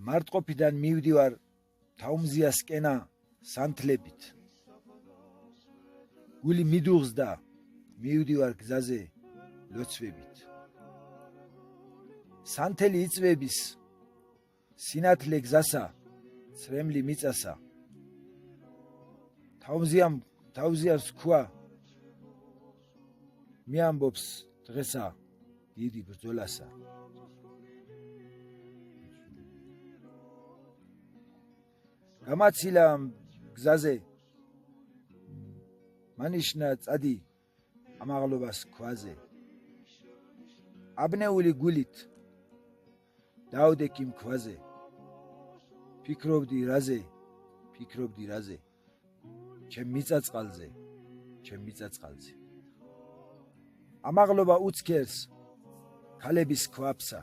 მარტყოფიდან მივდივარ თავმზიასკენა სანთლებით გული მიდუღსდა მივდივარ გზაზე ლოცვებით სანთელი იწვების სინათლე გზასა ცრემლი მიწასა თავზიარს ქვა მიამბობს დღესა დიდი ბრძოლასა გამაცილა გზაზე მანიშნა წადი ამაღლობას ქვაზე აბნეული გულით დავდექი მქვაზე ფიქრობდი რაზე ჩემ მიწაწყალზე ამაღლობა უცქერს ქალების ქვაფსა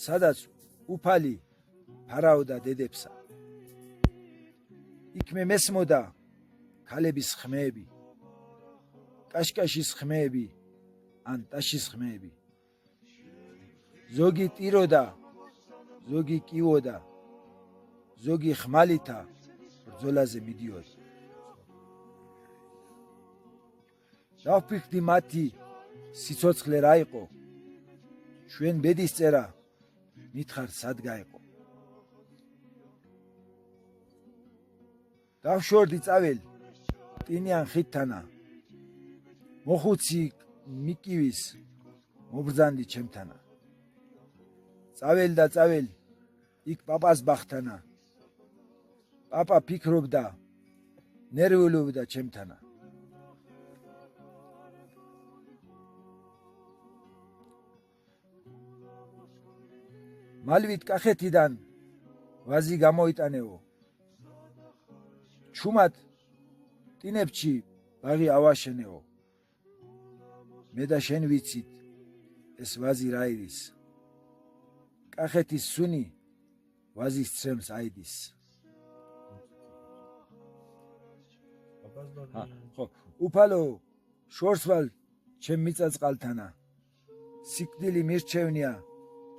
სადაც უფალი ფარავდა დედებსა იქმე მესმოდა ქალების ხმეები კაშკაშის ხმეები ან ტაშის ხმეები ზოგი ტიროდა ზოგი კივოდა ზოგი ხმალითა ბრძოლაზე მიდიოდა დავფიქრდი მათი სიცოცხლე რა იყო ჩვენ ბედის წერა მითხარ სად გაიყო დავშორდი წაվել ტინიან ხითთანა მოხუცი მიკივის მობრძანდი ჩემთანა წაվել იქ პაპას ბახთანა პაპა ფიქრობდა ნერვიულობდა ჩემთანა მალვით კახეთიდან ვაზი გამოიტანეო ჩუმად ტინებჩი ბაღი ავაშენეო მე და შენ ვიცით ეს ვაზი რა ირის კახეთის სუნი ვაზის ცრემს აიდის ხო უფალო შორსვალ ჩემ მიწაწყალთანა სიკვდილი მირჩევნია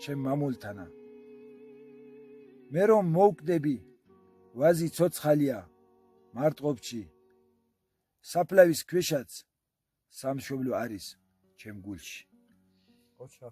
ჩემ მამულთანა მე რომ მოვკვდები ვაზი ცოცხალია მარტყოფში საფლავის ქვეშაც სამშობლო არის ჩემ გულში ოჩა